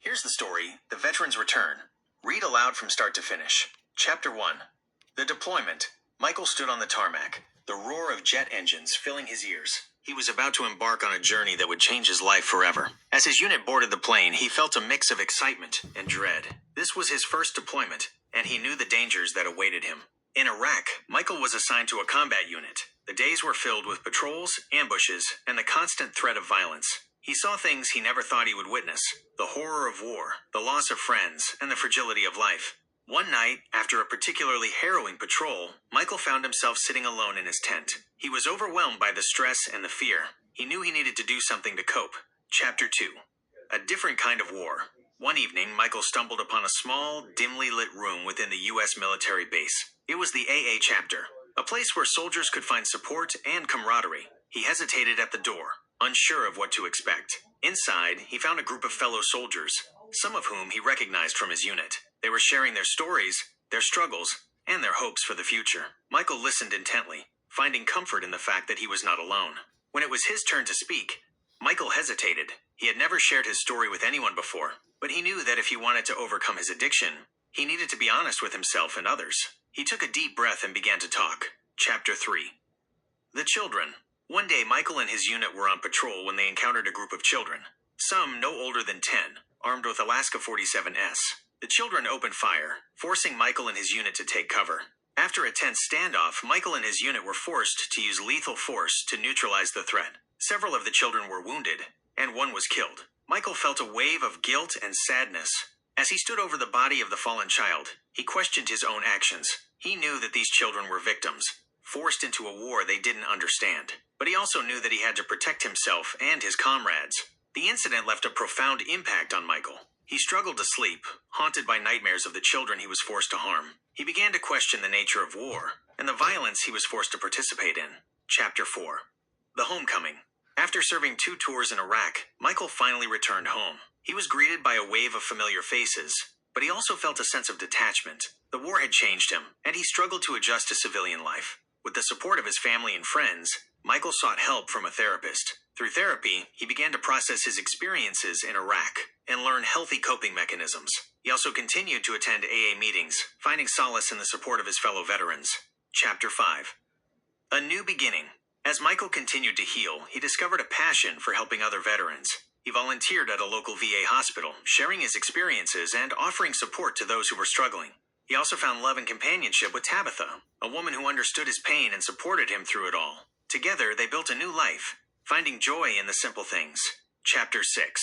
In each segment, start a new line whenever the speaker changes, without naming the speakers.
Here's the story, The Veterans Return. Read aloud from start to finish. Chapter 1. The Deployment. Michael stood on the tarmac, the roar of jet engines filling his ears. He was about to embark on a journey that would change his life forever. As his unit boarded the plane, he felt a mix of excitement and dread. This was his first deployment, and he knew the dangers that awaited him. In Iraq, Michael was assigned to a combat unit. The days were filled with patrols, ambushes, and the constant threat of violence. He saw things he never thought he would witness: the horror of war, the loss of friends, and the fragility of life. One night, after a particularly harrowing patrol, Michael found himself sitting alone in his tent. He was overwhelmed by the stress and the fear. He knew he needed to do something to cope. Chapter 2. A different kind of war. One evening, Michael stumbled upon a small, dimly lit room within the U.S. military base. It was the AA chapter, a place where soldiers could find support and camaraderie. He hesitated at the door, unsure of what to expect. Inside, he found a group of fellow soldiers, some of whom he recognized from his unit. They were sharing their stories, their struggles, and their hopes for the future. Michael listened intently, finding comfort in the fact that he was not alone. When it was his turn to speak, Michael hesitated. He had never shared his story with anyone before, but he knew that if he wanted to overcome his addiction, he needed to be honest with himself and others. He took a deep breath and began to talk. Chapter 3. The Children. One day, Michael and his unit were on patrol when they encountered a group of children, some no older than 10, armed with Alaska 47s. The children opened fire, forcing Michael and his unit to take cover. After a tense standoff, Michael and his unit were forced to use lethal force to neutralize the threat. Several of the children were wounded, and one was killed. Michael felt a wave of guilt and sadness. As he stood over the body of the fallen child, he questioned his own actions. He knew that these children were victims, forced into a war they didn't understand. But he also knew that he had to protect himself and his comrades. The incident left a profound impact on Michael. He struggled to sleep, haunted by nightmares of the children he was forced to harm. He began to question the nature of war and the violence he was forced to participate in. Chapter 4. The Homecoming. After serving 2 tours in Iraq, Michael finally returned home. He was greeted by a wave of familiar faces, but he also felt a sense of detachment. The war had changed him, and he struggled to adjust to civilian life. With the support of his family and friends, Michael sought help from a therapist. Through therapy, he began to process his experiences in Iraq and learn healthy coping mechanisms. He also continued to attend AA meetings, finding solace in the support of his fellow veterans. Chapter 5. A New Beginning. As Michael continued to heal, he discovered a passion for helping other veterans. He volunteered at a local VA hospital, sharing his experiences and offering support to those who were struggling. He also found love and companionship with Tabitha, a woman who understood his pain and supported him through it all. Together, they built a new life, finding joy in the simple things. Chapter 6.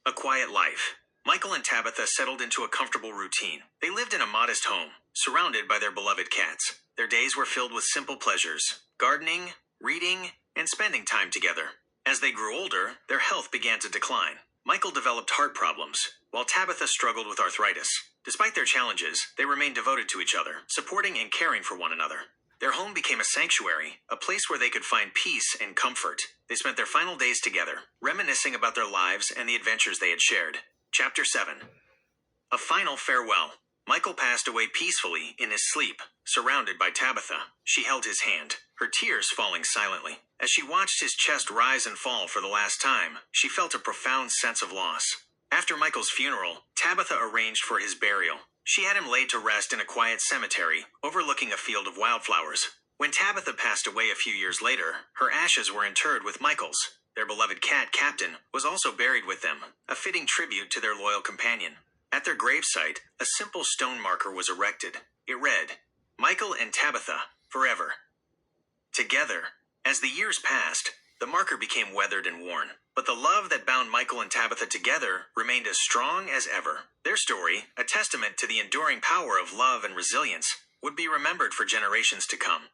A Quiet Life. Michael and Tabitha settled into a comfortable routine. They lived in a modest home, surrounded by their beloved cats. Their days were filled with simple pleasures: gardening, reading, and spending time together. As they grew older, their health began to decline. Michael developed heart problems, while Tabitha struggled with arthritis. Despite their challenges, they remained devoted to each other, supporting and caring for one another. Their home became a sanctuary, a place where they could find peace and comfort. They spent their final days together, reminiscing about their lives and the adventures they had shared. Chapter 7. A Final Farewell. Michael passed away peacefully in his sleep, surrounded by Tabitha. She held his hand, her tears falling silently. As she watched his chest rise and fall for the last time, she felt a profound sense of loss. After Michael's funeral, Tabitha arranged for his burial. She had him laid to rest in a quiet cemetery overlooking a field of wildflowers. When Tabitha passed away a few years later, her ashes were interred with Michael's. Their beloved cat, Captain, was also buried with them, a fitting tribute to their loyal companion. At their gravesite, a simple stone marker was erected. It read, "Michael and Tabitha, forever." Together. As the years passed, the marker became weathered and worn, but the love that bound Michael and Tabitha together remained as strong as ever. Their story, a testament to the enduring power of love and resilience, would be remembered for generations to come.